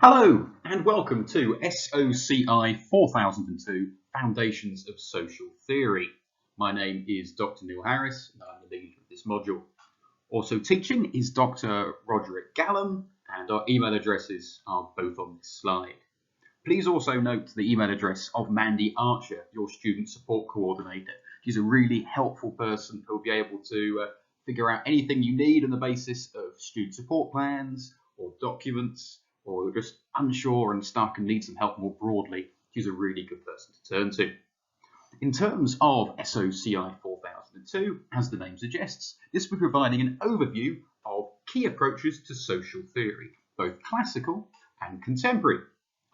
Hello and welcome to SOCI4002 Foundations of Social Theory. My name is Dr. Neil Harris and I'm the lead of this module. Also teaching is Dr. Roderick Gallum and our email addresses are both on this slide. Please also note the email address of Mandy Archer, your student support coordinator. She's a really helpful person who will be able to figure out anything you need on the basis of student support plans or documents, or you're just unsure and stuck and need some help more broadly. She's a really good person to turn to. In terms of SOCI 4002, as the name suggests, this will be providing an overview of key approaches to social theory, both classical and contemporary.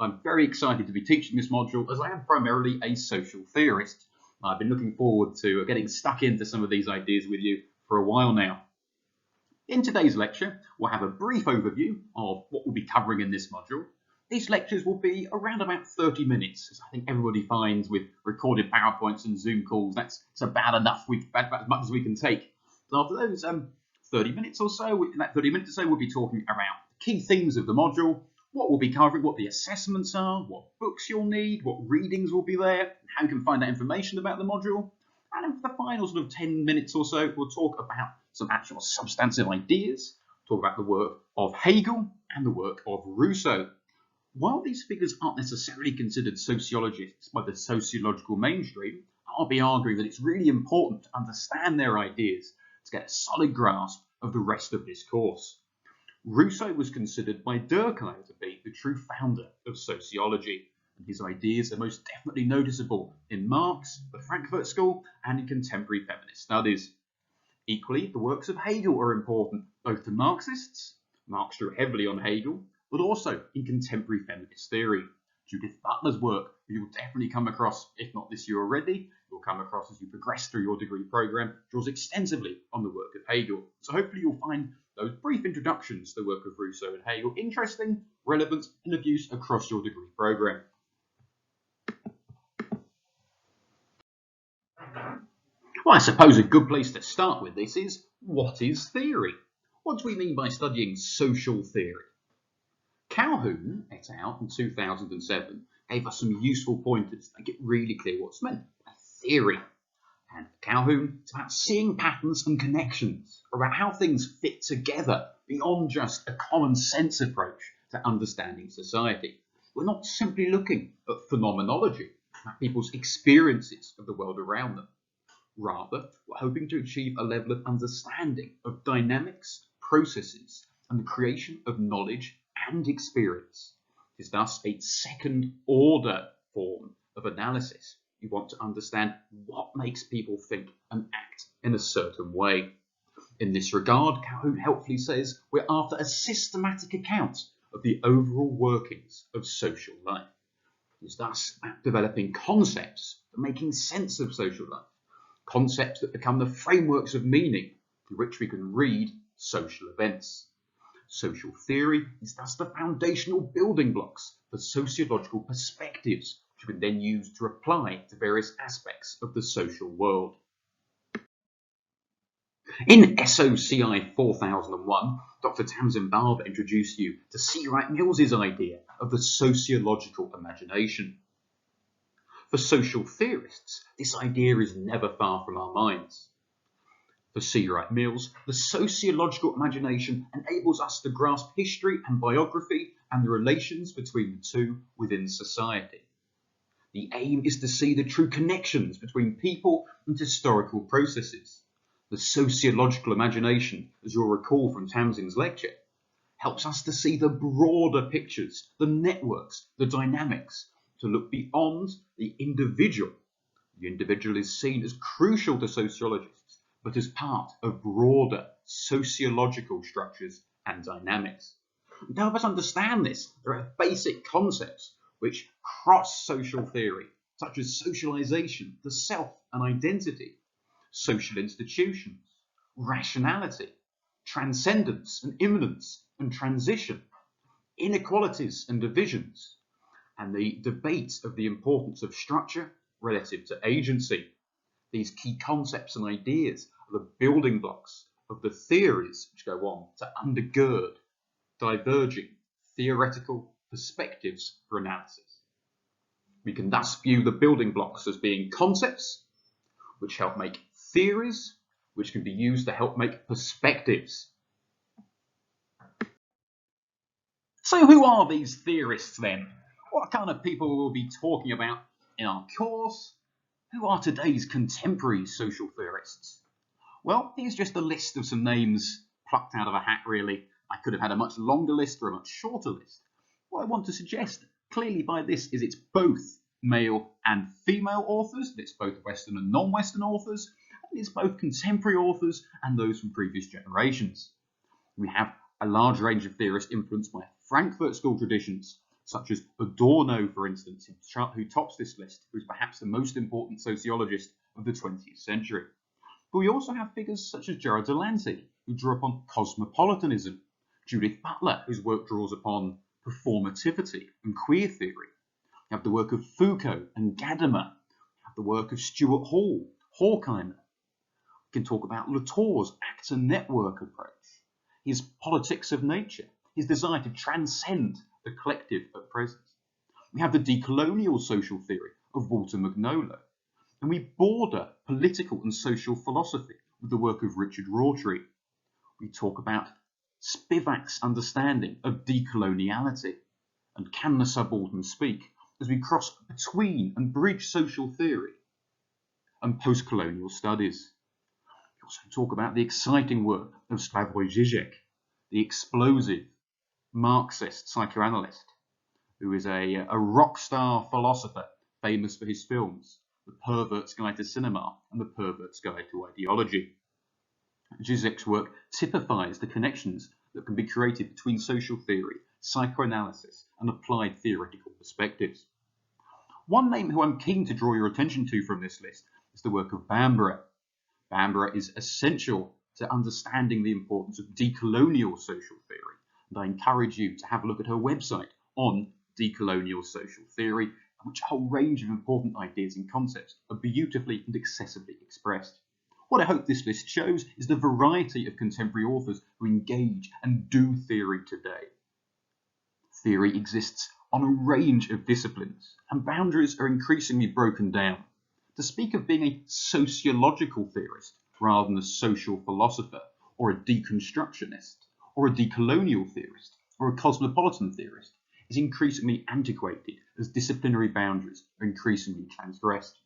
I'm very excited to be teaching this module as I am primarily a social theorist. I've been looking forward to getting stuck into some of these ideas with you for a while now. In today's lecture, we'll have a brief overview of what we'll be covering in this module. These lectures will be around about 30 minutes, as I think everybody finds with recorded PowerPoints and Zoom calls, that's about enough, about as much as we can take. So after those 30 minutes or so, we'll be talking about the key themes of the module, what we'll be covering, what the assessments are, what books you'll need, what readings will be there, how you can find out information about the module. And then for the final sort of 10 minutes or so, we'll talk about some actual substantive ideas, talk about the work of Hegel and the work of Rousseau. While these figures aren't necessarily considered sociologists by the sociological mainstream, I'll be arguing that it's really important to understand their ideas to get a solid grasp of the rest of this course. Rousseau was considered by Durkheim to be the true founder of sociology, and his ideas are most definitely noticeable in Marx, the Frankfurt School, and in contemporary feminist studies. Equally, the works of Hegel are important, both to Marxists, Marx drew heavily on Hegel, but also in contemporary feminist theory. Judith Butler's work, you will definitely come across, if not this year already, you'll come across as you progress through your degree program, draws extensively on the work of Hegel. So hopefully you'll find those brief introductions to the work of Rousseau and Hegel interesting, relevant, and of use across your degree program. Well, I suppose a good place to start with this is, what is theory? What do we mean by studying social theory? Calhoun et al. In 2007 gave us some useful pointers to make it really clear what's meant by theory. And for Calhoun, it's about seeing patterns and connections, or about how things fit together beyond just a common sense approach to understanding society. We're not simply looking at phenomenology, at people's experiences of the world around them. Rather, we're hoping to achieve a level of understanding of dynamics, processes, and the creation of knowledge and experience. It is thus a second-order form of analysis. You want to understand what makes people think and act in a certain way. In this regard, Calhoun helpfully says we're after a systematic account of the overall workings of social life. It is thus about developing concepts for making sense of social life, concepts that become the frameworks of meaning through which we can read social events. Social theory is thus the foundational building blocks for sociological perspectives, which we can then use to apply to various aspects of the social world. In SOCI 4001, Dr. Tamsin Barber introduced you to C. Wright Mills's idea of the sociological imagination. For social theorists, this idea is never far from our minds. For C. Wright Mills, the sociological imagination enables us to grasp history and biography and the relations between the two within society. The aim is to see the true connections between people and historical processes. The sociological imagination, as you'll recall from Tamsin's lecture, helps us to see the broader pictures, the networks, the dynamics, to look beyond the individual. The individual is seen as crucial to sociologists, but as part of broader sociological structures and dynamics. And to help us understand this, there are basic concepts which cross social theory, such as socialization, the self and identity, social institutions, rationality, transcendence and immanence and transition, inequalities and divisions, and the debate of the importance of structure relative to agency. These key concepts and ideas are the building blocks of the theories which go on to undergird diverging theoretical perspectives for analysis. We can thus view the building blocks as being concepts, which help make theories, which can be used to help make perspectives. So who are these theorists then? What kind of people will we be talking about in our course? Who are today's contemporary social theorists? Well, here's just a list of some names plucked out of a hat, really. I could have had a much longer list or a much shorter list. What I want to suggest clearly by this is it's both male and female authors, it's both Western and non-Western authors, and it's both contemporary authors and those from previous generations. We have a large range of theorists influenced by Frankfurt School traditions, such as Adorno, for instance, who tops this list, who is perhaps the most important sociologist of the 20th century. But we also have figures such as Gerard Delancey, who drew upon cosmopolitanism, Judith Butler, whose work draws upon performativity and queer theory. We have the work of Foucault and Gadamer. We have the work of Stuart Hall, Horkheimer. We can talk about Latour's actor-network approach, his politics of nature, his desire to transcend the collective at present. We have the decolonial social theory of Walter Magnola, and we border political and social philosophy with the work of Richard Rorty. We talk about Spivak's understanding of decoloniality and can the subaltern speak as we cross between and bridge social theory and post-colonial studies. We also talk about the exciting work of Slavoj Žižek, the explosive Marxist psychoanalyst, who is a rock star philosopher famous for his films, The Pervert's Guide to Cinema and The Pervert's Guide to Ideology. Žižek's work typifies the connections that can be created between social theory, psychoanalysis, and applied theoretical perspectives. One name who I'm keen to draw your attention to from this list is the work of Bambara. Bambara is essential to understanding the importance of decolonial social theory, and I encourage you to have a look at her website on decolonial social theory, in which a whole range of important ideas and concepts are beautifully and accessibly expressed. What I hope this list shows is the variety of contemporary authors who engage and do theory today. Theory exists on a range of disciplines, and boundaries are increasingly broken down. To speak of being a sociological theorist rather than a social philosopher, or a deconstructionist, or a decolonial theorist, or a cosmopolitan theorist is increasingly antiquated as disciplinary boundaries are increasingly transgressed.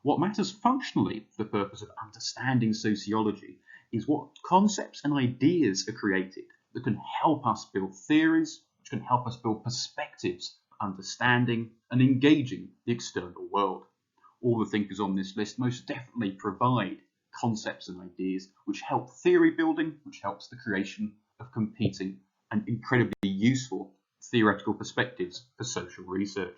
What matters functionally for the purpose of understanding sociology is what concepts and ideas are created that can help us build theories, which can help us build perspectives for understanding and engaging the external world. All the thinkers on this list most definitely provide concepts and ideas which help theory building, which helps the creation of competing and incredibly useful theoretical perspectives for social research.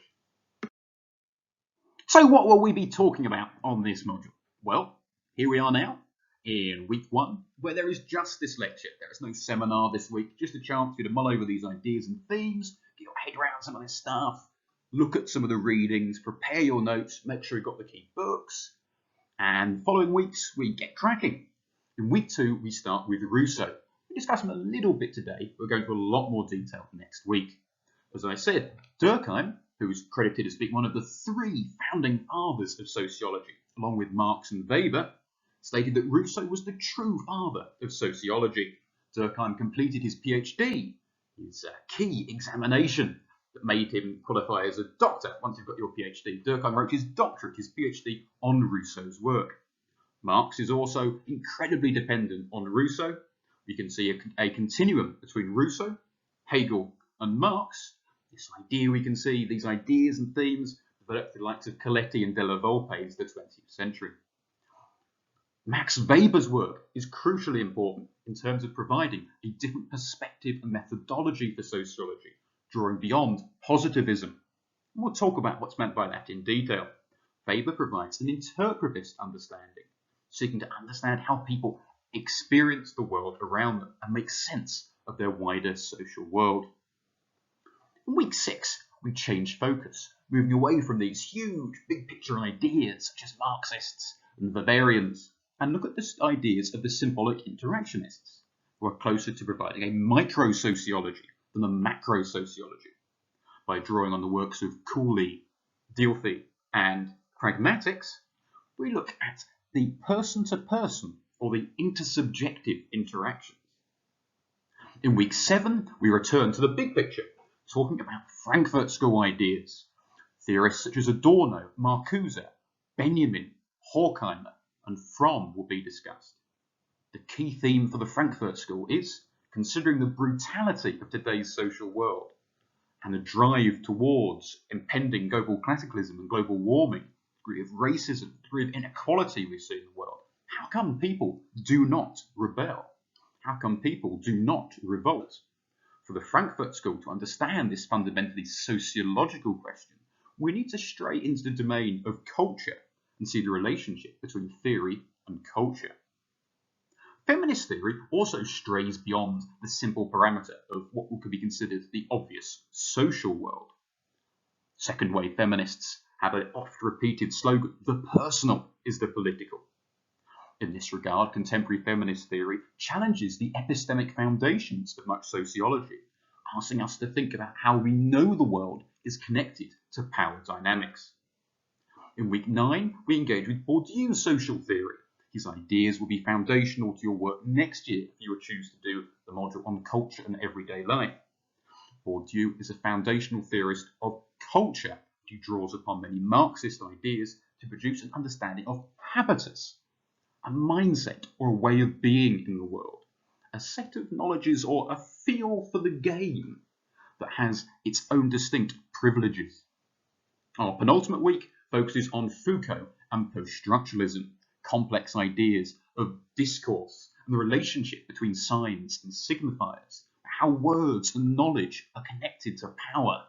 So what will we be talking about on this module? Well, here we are now in week 1, where there is just this lecture. There is no seminar this week, just a chance for you to mull over these ideas and themes, get your head around some of this stuff, look at some of the readings, prepare your notes, make sure you've got the key books, and following weeks we get cracking. In week 2 we start with Rousseau. We discuss him a little bit today, but we're going into a lot more detail next week. As I said, Durkheim, who is credited as being one of the 3 founding fathers of sociology, along with Marx and Weber, stated that Rousseau was the true father of sociology. Durkheim completed his PhD, his key examination that made him qualify as a doctor. Once you've got your PhD, Durkheim wrote his doctorate, his PhD, on Rousseau's work. Marx is also incredibly dependent on Rousseau. You can see a continuum between Rousseau, Hegel, and Marx. This idea we can see, these ideas and themes, developed through the likes of Coletti and Della Volpe in the 20th century. Max Weber's work is crucially important in terms of providing a different perspective and methodology for sociology, drawing beyond positivism. And we'll talk about what's meant by that in detail. Weber provides an interpretivist understanding, seeking to understand how people experience the world around them and make sense of their wider social world. In week 6, we change focus, moving away from these huge big picture ideas such as Marxists and Weberians, and look at the ideas of the symbolic interactionists, who are closer to providing a micro-sociology than a macro-sociology, by drawing on the works of Cooley, Dilthey, and Pragmatics, we look at the person-to-person or the intersubjective interactions. In week 7, we return to the big picture, talking about Frankfurt School ideas. Theorists such as Adorno, Marcuse, Benjamin, Horkheimer, and Fromm will be discussed. The key theme for the Frankfurt School is considering the brutality of today's social world and the drive towards impending global classicalism and global warming, degree of racism, degree of inequality we see in the world. How come people do not rebel? How come people do not revolt? For the Frankfurt School to understand this fundamentally sociological question, we need to stray into the domain of culture and see the relationship between theory and culture. Feminist theory also strays beyond the simple parameter of what could be considered the obvious social world. Second wave feminists have an oft-repeated slogan, the personal is the political. In this regard, contemporary feminist theory challenges the epistemic foundations of much sociology, asking us to think about how we know the world is connected to power dynamics. In week 9, we engage with Bourdieu's social theory. His ideas will be foundational to your work next year if you would choose to do the module on culture and everyday life. Bourdieu is a foundational theorist of culture. He draws upon many Marxist ideas to produce an understanding of habitus, a mindset or a way of being in the world, a set of knowledges or a feel for the game that has its own distinct privileges. Our penultimate week focuses on Foucault and post-structuralism, complex ideas of discourse and the relationship between signs and signifiers, how words and knowledge are connected to power.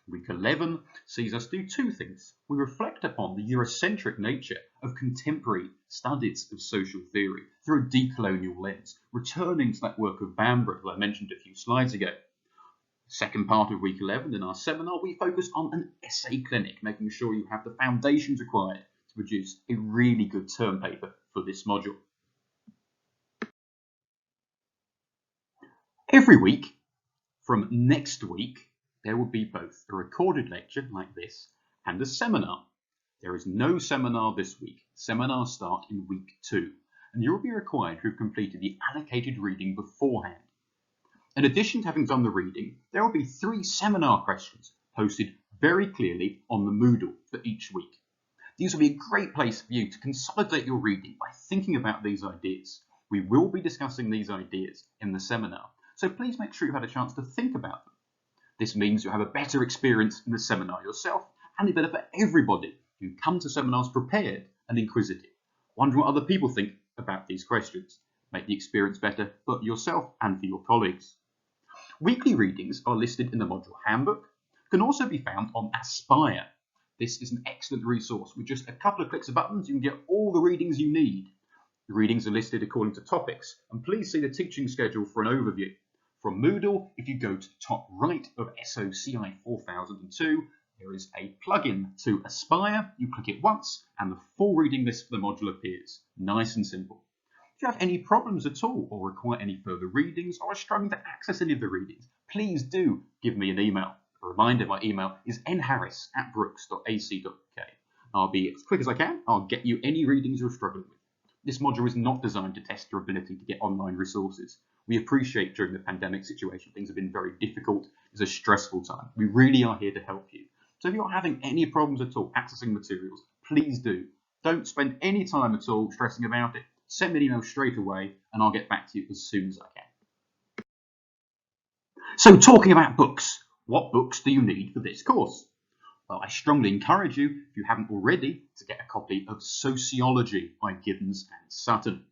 Week 11 sees us do two things. We reflect upon the Eurocentric nature of contemporary studies of social theory through a decolonial lens, returning to that work of Bambrick that I mentioned a few slides ago. Second part of week 11 in our seminar, we focus on an essay clinic, making sure you have the foundations required to produce a really good term paper for this module. Every week from next week, there will be both a recorded lecture like this and a seminar. There is no seminar this week. Seminars start in week 2, and you will be required to have completed the allocated reading beforehand. In addition to having done the reading, there will be 3 seminar questions posted very clearly on the Moodle for each week. These will be a great place for you to consolidate your reading by thinking about these ideas. We will be discussing these ideas in the seminar, so please make sure you've had a chance to think about them. This means you'll have a better experience in the seminar yourself, and it's better for everybody who come to seminars prepared and inquisitive, wondering what other people think about these questions. Make the experience better for yourself and for your colleagues. Weekly readings are listed in the module handbook, can also be found on Aspire. This is an excellent resource. With just a couple of clicks of buttons, you can get all the readings you need. The readings are listed according to topics, and please see the teaching schedule for an overview. From Moodle, if you go to the top right of SOCI4002, there is a plugin to Aspire. You click it once, and the full reading list for the module appears. Nice and simple. If you have any problems at all, or require any further readings, or are struggling to access any of the readings, please do give me an email. A reminder, my email is nharris@brooks.ac.uk. I'll be as quick as I can. I'll get you any readings you're struggling with. This module is not designed to test your ability to get online resources. We appreciate during the pandemic situation, things have been very difficult. It's a stressful time. We really are here to help you. So if you're having any problems at all accessing materials, please do. Don't spend any time at all stressing about it. Send me an email straight away and I'll get back to you as soon as I can. So talking about books, what books do you need for this course? Well, I strongly encourage you, if you haven't already, to get a copy of Sociology by Giddens and Sutton.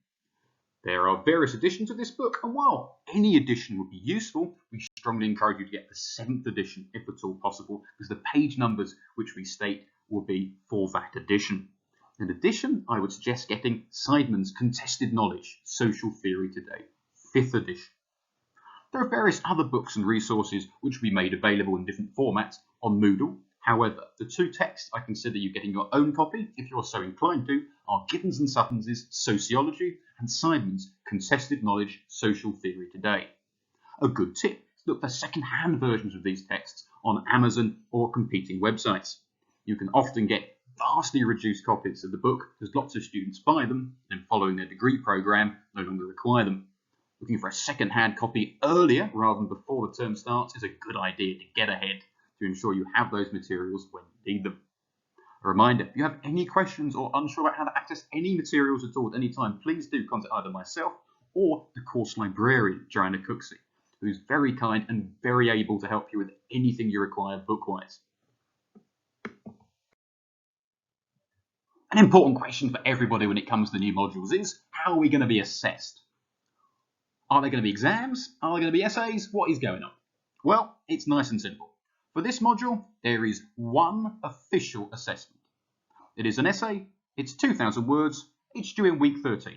There are various editions of this book, and while any edition would be useful, we strongly encourage you to get the 7th edition if at all possible, because the page numbers which we state will be for that edition. In addition, I would suggest getting Seidman's Contested Knowledge, Social Theory Today, 5th edition. There are various other books and resources which will be made available in different formats on Moodle. However, the 2 texts I consider you getting your own copy, if you're so inclined to, are Giddens and Sutton's Sociology and Seidman's Contested Knowledge, Social Theory Today. A good tip is look for second-hand versions of these texts on Amazon or competing websites. You can often get vastly reduced copies of the book because lots of students buy them and following their degree program no longer require them. Looking for a second-hand copy earlier rather than before the term starts is a good idea to get ahead to ensure you have those materials when you need them. A reminder, if you have any questions or unsure about how to access any materials at all at any time, please do contact either myself or the course librarian, Joanna Cooksey, who's very kind and very able to help you with anything you require book-wise. An important question for everybody when it comes to new modules is, how are we going to be assessed? Are there going to be exams? Are there going to be essays? What is going on? Well, it's nice and simple. For this module, there is one official assessment. It is an essay, it's 2,000 words, it's due in week 13.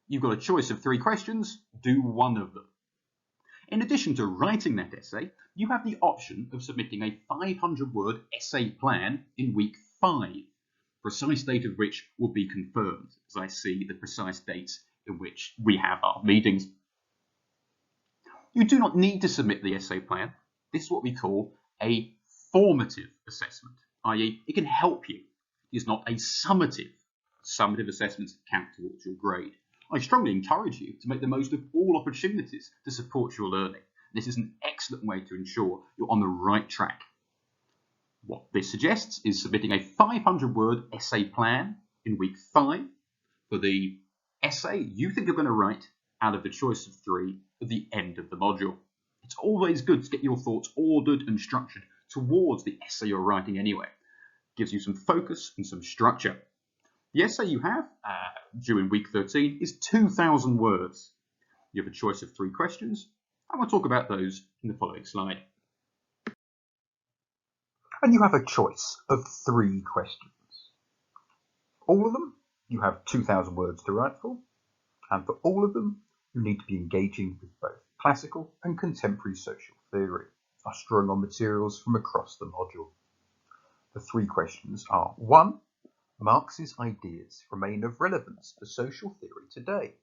You've got a choice of 3 questions, do one of them. In addition to writing that essay, you have the option of submitting a 500-word essay plan in week 5, precise date of which will be confirmed as I see the precise dates in which we have our meetings. You do not need to submit the essay plan. This is what we call a formative assessment, i.e. it can help you. It is not a summative. Summative assessments count towards your grade. I strongly encourage you to make the most of all opportunities to support your learning. This is an excellent way to ensure you're on the right track. What this suggests is submitting a 500-word essay plan in week 5 for the essay you think you're going to write out of the choice of 3 at the end of the module. It's always good to get your thoughts ordered and structured towards the essay you're writing anyway. It gives you some focus and some structure. The essay you have, due in week 13, is 2,000 words. You have a choice of 3 questions, and we'll talk about those in the following slide. And you have a choice of 3 questions. All of them, you have 2,000 words to write for, and for all of them, you need to be engaging with both classical and contemporary social theory, thus drawing on materials from across the module. The 3 questions are: 1. Marx's ideas remain of relevance for social theory today.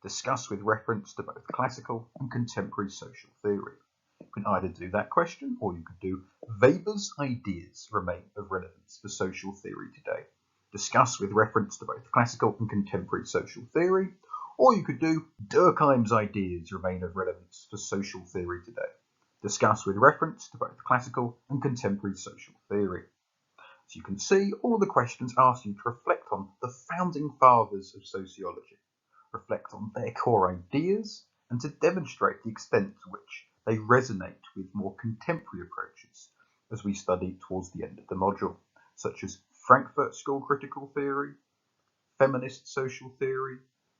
Discuss with reference to both classical and contemporary social theory. You can either do that question, or you could do Weber's ideas remain of relevance for social theory today. Discuss with reference to both classical and contemporary social theory. Or you could do Durkheim's ideas remain of relevance for social theory today. Discuss with reference to both classical and contemporary social theory. As you can see, all of the questions ask you to reflect on the founding fathers of sociology, reflect on their core ideas, and to demonstrate the extent to which they resonate with more contemporary approaches as we study towards the end of the module, such as Frankfurt School critical theory, feminist social theory,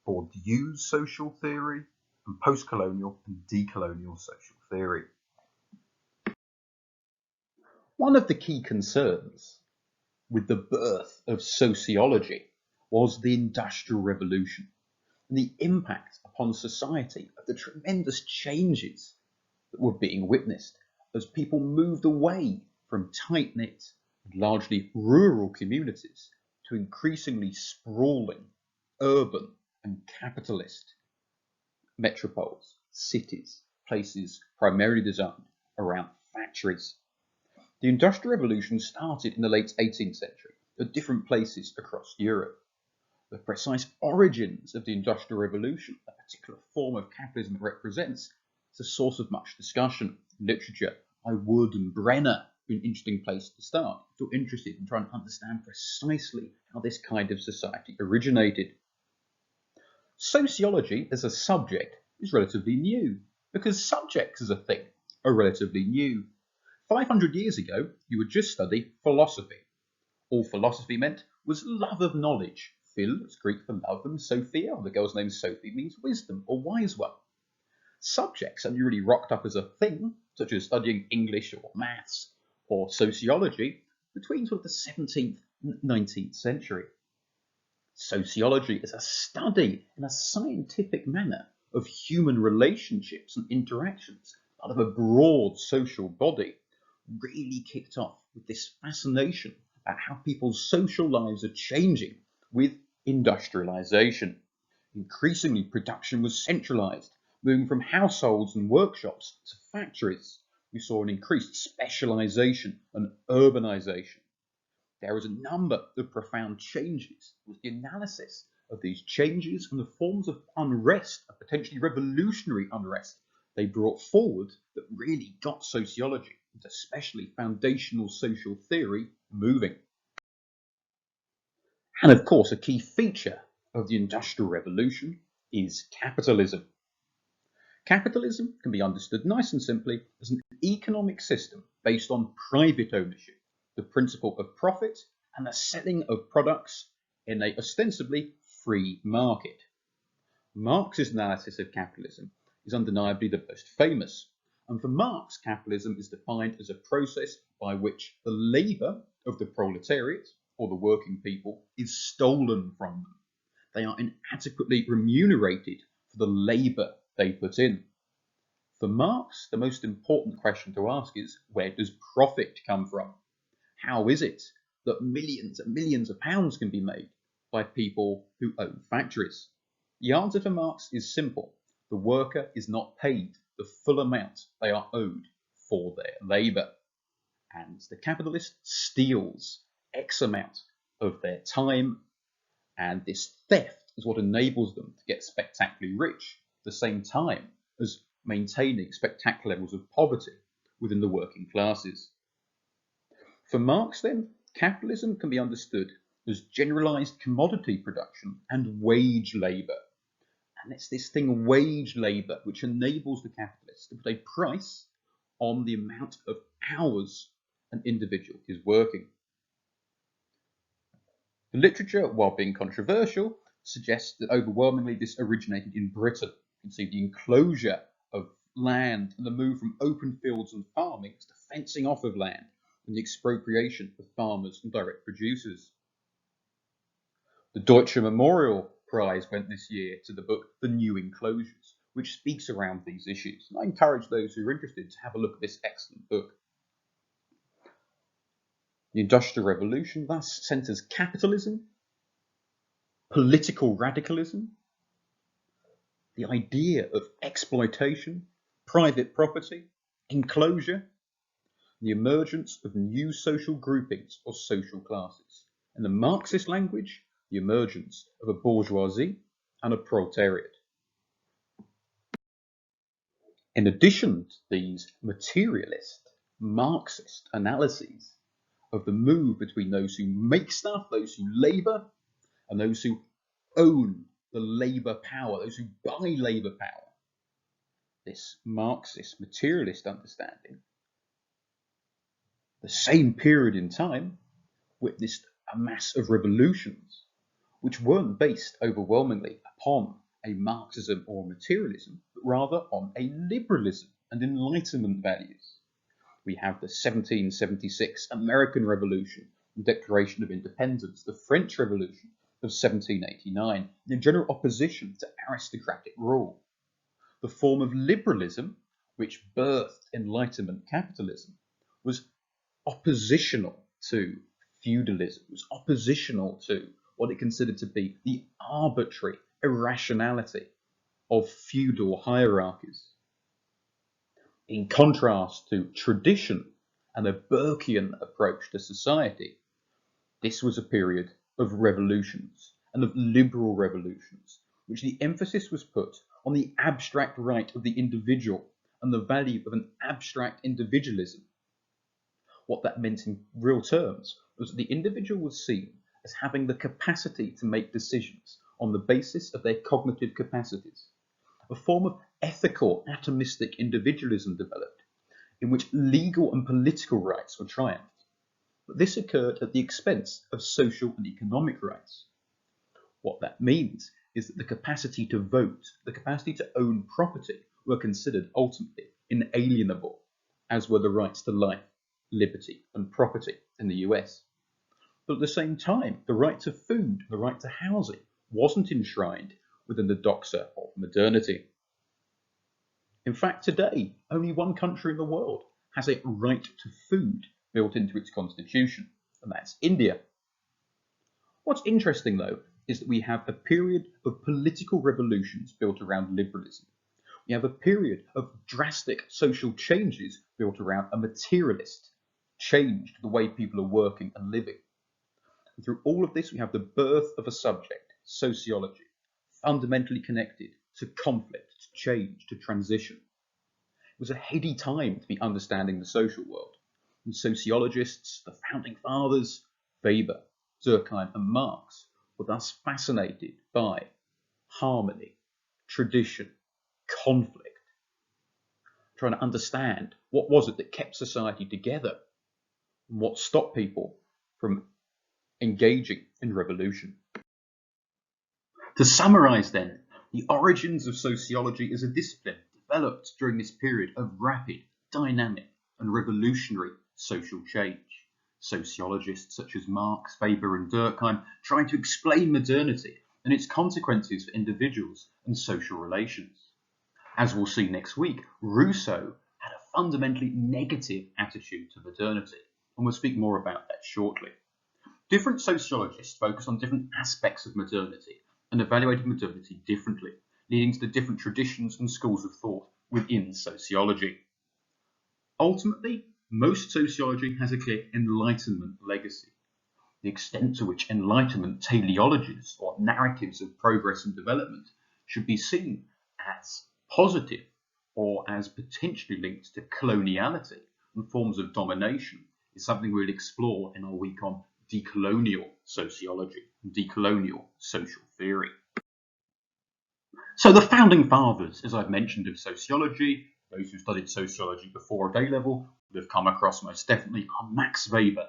Bourdieu's social theory, and post-colonial and decolonial social theory. One of the key concerns with the birth of sociology was the Industrial Revolution and the impact upon society of the tremendous changes that were being witnessed as people moved away from tight-knit, largely rural communities to increasingly sprawling, urban and capitalist metropoles, cities, places primarily designed around factories. The Industrial Revolution started in the late 18th century at different places across Europe. The precise origins of the Industrial Revolution, a particular form of capitalism it represents, is a source of much discussion in literature. Wood and Brenner be an interesting place to start if you're interested in trying to understand precisely how this kind of society originated. Sociology as a subject is relatively new, because subjects as a thing are relatively new. 500 years ago, you would just study philosophy. All philosophy meant was love of knowledge. Phil is Greek for love, and Sophia, the girl's name Sophie, means wisdom or wise one. Subjects only really rocked up as a thing, such as studying English or maths or sociology, between sort of the 17th and 19th century. Sociology is a study in a scientific manner of human relationships and interactions, part of a broad social body, really kicked off with this fascination at how people's social lives are changing with industrialization. Increasingly, production was centralized. Moving from households and workshops to factories, we saw an increased specialisation and urbanisation. There was a number of profound changes. It was the analysis of these changes and the forms of unrest, and potentially revolutionary unrest, they brought forward that really got sociology, and especially foundational social theory, moving. And of course, a key feature of the Industrial Revolution is capitalism. Capitalism can be understood nice and simply as an economic system based on private ownership, the principle of profit, and the selling of products in a ostensibly free market. Marx's analysis of capitalism is undeniably the most famous, and for Marx, capitalism is defined as a process by which the labour of the proletariat, or the working people, is stolen from them. They are inadequately remunerated for the labour they put in. For Marx, the most important question to ask is, where does profit come from? How is it that millions and millions of pounds can be made by people who own factories? The answer for Marx is simple. The worker is not paid the full amount they are owed for their labour, and the capitalist steals X amount of their time, and this theft is what enables them to get spectacularly rich at the same time as maintaining spectacular levels of poverty within the working classes. For Marx, then, capitalism can be understood as generalized commodity production and wage labour. And it's this thing, wage labour, which enables the capitalist to put a price on the amount of hours an individual is working. The literature, while being controversial, suggests that overwhelmingly this originated in Britain. You can see the enclosure of land and the move from open fields and farming to fencing off of land and the expropriation of farmers and direct producers. The Deutsche Memorial Prize went this year to the book The New Enclosures, which speaks around these issues. And I encourage those who are interested to have a look at this excellent book. The Industrial Revolution thus centres capitalism, political radicalism, the idea of exploitation, private property, enclosure, the emergence of new social groupings or social classes. In the Marxist language, the emergence of a bourgeoisie and a proletariat. In addition to these materialist, Marxist analyses of the move between those who make stuff, those who labour, and those who own the labour power, those who buy labour power, this Marxist materialist understanding, the same period in time witnessed a mass of revolutions which weren't based overwhelmingly upon a Marxism or materialism, but rather on a liberalism and Enlightenment values. We have the 1776 American Revolution and Declaration of Independence, the French Revolution of 1789, in general opposition to aristocratic rule. The form of liberalism, which birthed Enlightenment capitalism, was oppositional to feudalism, was oppositional to what it considered to be the arbitrary irrationality of feudal hierarchies. In contrast to tradition and a Burkean approach to society, this was a period of revolutions and of liberal revolutions, which the emphasis was put on the abstract right of the individual and the value of an abstract individualism. What that meant in real terms was that the individual was seen as having the capacity to make decisions on the basis of their cognitive capacities. A form of ethical atomistic individualism developed, in which legal and political rights were triumphed. But this occurred at the expense of social and economic rights. What that means is that the capacity to vote, the capacity to own property, were considered ultimately inalienable, as were the rights to life, liberty, and property in the US. But at the same time, the right to food, the right to housing, wasn't enshrined within the doxa of modernity. In fact, today, only one country in the world has a right to food built into its constitution, and that's India. What's interesting, though, is that we have a period of political revolutions built around liberalism, We have a period of drastic social changes built around a materialist change to the way people are working and living. And through all of this, we have the birth of a subject, sociology, fundamentally connected to conflict, to change, to transition. It was a heady time to be understanding the social world. And sociologists, the founding fathers, Weber, Durkheim, and Marx, were thus fascinated by harmony, tradition, conflict, trying to understand what was it that kept society together and what stopped people from engaging in revolution. To summarize then, the origins of sociology as a discipline developed during this period of rapid, dynamic, and revolutionary social change. Sociologists such as Marx, Weber, and Durkheim trying to explain modernity and its consequences for individuals and social relations. As we'll see next week, Rousseau had a fundamentally negative attitude to modernity, and we'll speak more about that shortly. Different sociologists focus on different aspects of modernity and evaluated modernity differently, leading to the different traditions and schools of thought within sociology. Ultimately, most sociology has a clear Enlightenment legacy. The extent to which Enlightenment teleologies or narratives of progress and development should be seen as positive or as potentially linked to coloniality and forms of domination is something we'll explore in our week on decolonial sociology and decolonial social theory. So the founding fathers, as I've mentioned, of sociology, those who studied sociology before at A-level would have come across most definitely are Max Weber,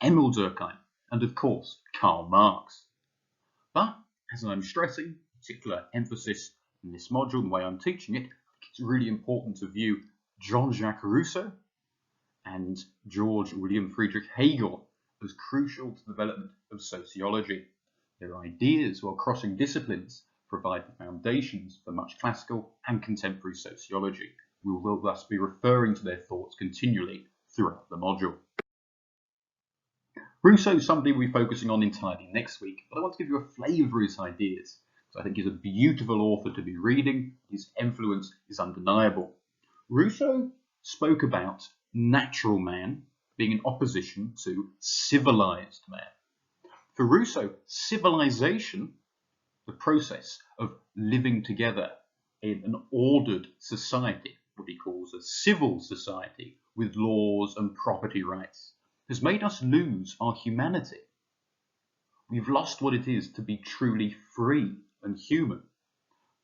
Emil Durkheim, and of course Karl Marx. But as I'm stressing, particular emphasis in this module, the way I'm teaching it, it's really important to view Jean-Jacques Rousseau and George William Friedrich Hegel as crucial to the development of sociology. Their ideas, while crossing disciplines, provide the foundations for much classical and contemporary sociology. We will thus be referring to their thoughts continually throughout the module. Rousseau is somebody we'll be focusing on entirely next week, but I want to give you a flavour of his ideas. So I think he's a beautiful author to be reading. His influence is undeniable. Rousseau spoke about natural man being in opposition to civilized man. For Rousseau, civilization, the process of living together in an ordered society, what he calls a civil society with laws and property rights, has made us lose our humanity. We've lost what it is to be truly free and human.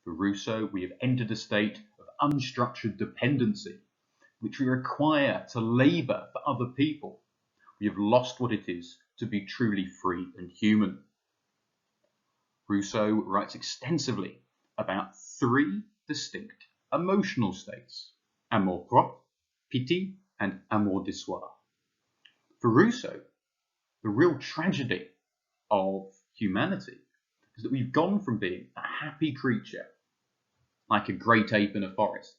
For Rousseau, we have entered a state of unstructured dependency, which we require to labour for other people. We have lost what it is to be truly free and human. Rousseau writes extensively about three distinct emotional states: amour-propre, pity, and amour de soi. For Rousseau, the real tragedy of humanity is that we've gone from being a happy creature, like a great ape in a forest,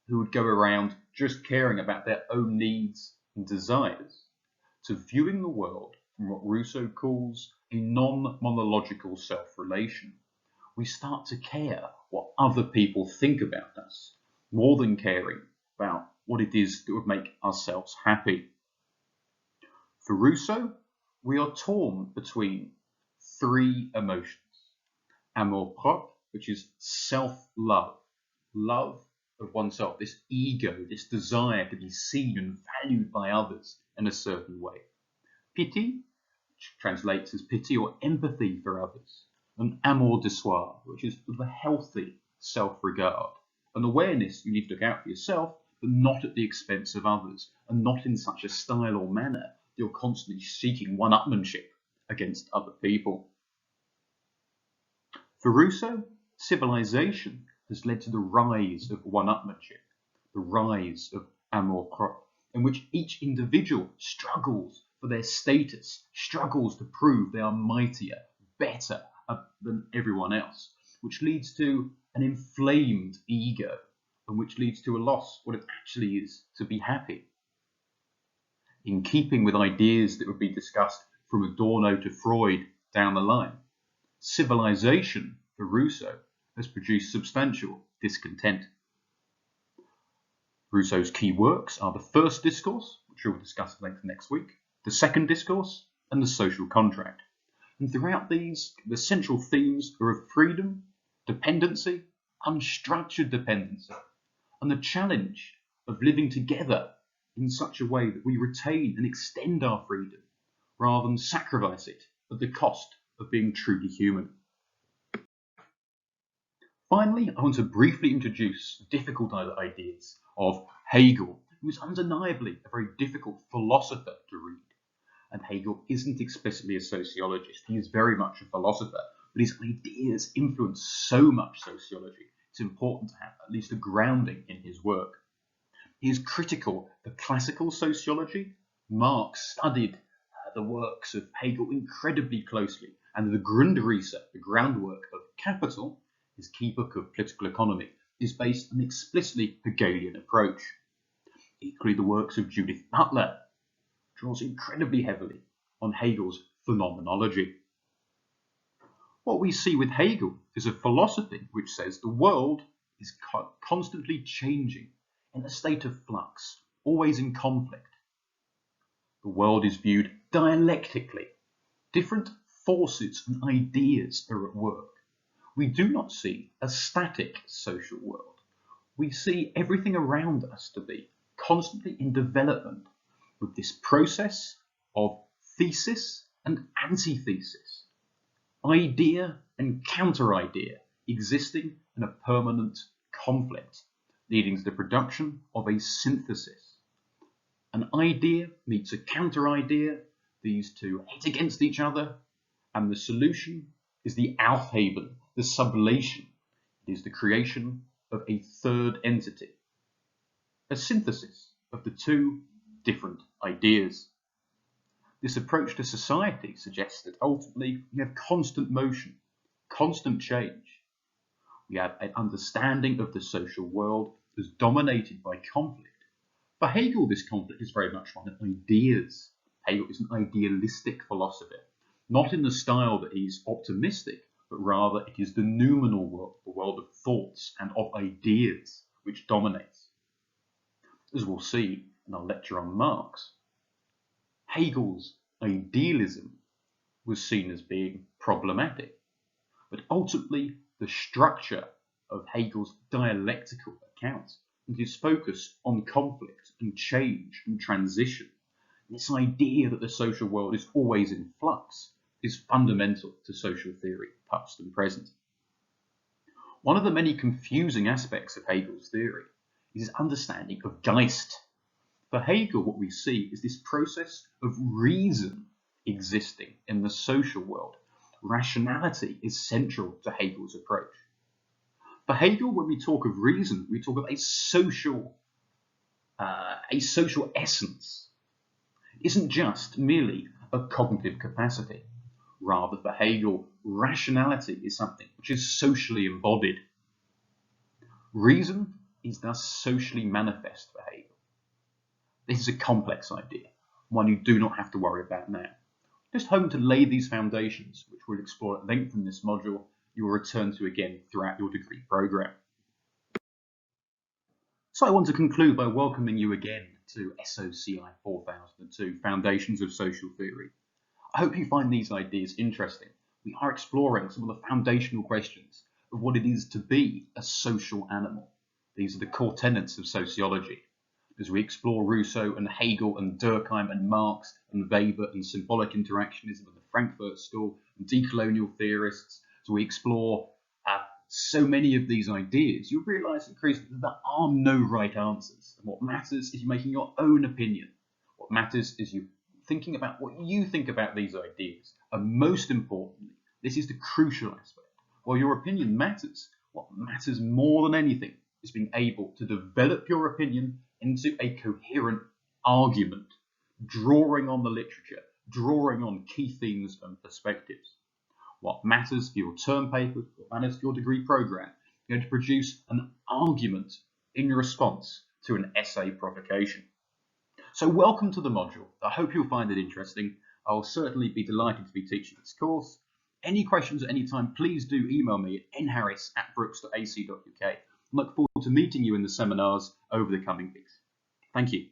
who would go around just caring about their own needs and desires, to viewing the world from what Rousseau calls a non-monological self-relation. We start to care what other people think about us, more than caring about what it is that would make ourselves happy. For Rousseau, we are torn between three emotions. Amour-propre, which is self-love, love of oneself, this ego, this desire to be seen and valued by others in a certain way. Pity, which translates as pity or empathy for others. And amour de soi, which is the healthy self-regard, an awareness you need to look out for yourself, but not at the expense of others, and not in such a style or manner that you're constantly seeking one-upmanship against other people. For Rousseau, civilization has led to the rise of one-upmanship, the rise of amour-propre, in which each individual struggles for their status, struggles to prove they are mightier, better than everyone else, which leads to an inflamed ego, and which leads to a loss of what it actually is to be happy. In keeping with ideas that would be discussed from Adorno to Freud down the line, civilization for Rousseau has produced substantial discontent. Rousseau's key works are the first discourse, which we'll discuss at length next week, the second discourse, and the social contract. And throughout these, the central themes are of freedom, dependency, unstructured dependency, and the challenge of living together in such a way that we retain and extend our freedom rather than sacrifice it at the cost of being truly human. Finally, I want to briefly introduce difficult ideas of Hegel, who is undeniably a very difficult philosopher to read. And Hegel isn't explicitly a sociologist, he is very much a philosopher, but his ideas influence so much sociology, it's important to have at least a grounding in his work. He is critical of classical sociology. Marx studied the works of Hegel incredibly closely, and the Grundrisse, the groundwork of Capital, his key book of political economy, is based on an explicitly Hegelian approach. Equally, the works of Judith Butler draws incredibly heavily on Hegel's phenomenology. What we see with Hegel is a philosophy which says the world is constantly changing, in a state of flux, always in conflict. The world is viewed dialectically. Different forces and ideas are at work. We do not see a static social world. We see everything around us to be constantly in development, with this process of thesis and antithesis, idea and counter-idea existing in a permanent conflict, leading to the production of a synthesis. An idea meets a counter-idea, these two hit against each other, and the solution is the Aufheben, the sublation. It is the creation of a third entity, a synthesis of the two different ideas. This approach to society suggests that ultimately we have constant motion, constant change. We have an understanding of the social world as dominated by conflict. For Hegel, this conflict is very much one of ideas. Hegel is an idealistic philosopher, not in the style that he's optimistic, but rather it is the noumenal world, the world of thoughts and of ideas, which dominates. As we'll see in our lecture on Marx, Hegel's idealism was seen as being problematic, but ultimately the structure of Hegel's dialectical account and his focus on conflict and change and transition, this idea that the social world is always in flux, is fundamental to social theory, past and present. One of the many confusing aspects of Hegel's theory is his understanding of Geist. For Hegel, what we see is this process of reason existing in the social world. Rationality is central to Hegel's approach. For Hegel, when we talk of reason, we talk of a social essence. It isn't just merely a cognitive capacity. Rather, for Hegel, rationality is something which is socially embodied. Reason is thus socially manifest for Hegel. This is a complex idea, one you do not have to worry about now. Just hoping to lay these foundations, which we'll explore at length in this module, you will return to again throughout your degree program. So I want to conclude by welcoming you again to SOCI4002, Foundations of Social Theory. I hope you find these ideas interesting. We are exploring some of the foundational questions of what it is to be a social animal. These are the core tenets of sociology. As we explore Rousseau and Hegel and Durkheim and Marx and Weber and symbolic interactionism of the Frankfurt School and decolonial theorists, as we explore so many of these ideas, you'll realise increasingly that there are no right answers. And what matters is you making your own opinion. What matters is you thinking about what you think about these ideas. And most importantly, this is the crucial aspect. While your opinion matters, what matters more than anything is being able to develop your opinion into a coherent argument, drawing on the literature, drawing on key themes and perspectives. What matters for your term papers, what matters for your degree program, you're going to produce an argument in response to an essay provocation. So welcome to the module. I hope you'll find it interesting. I'll certainly be delighted to be teaching this course. Any questions at any time, please do email me at nharris@brooks.ac.uk. I look forward to meeting you in the seminars over the coming weeks. Thank you.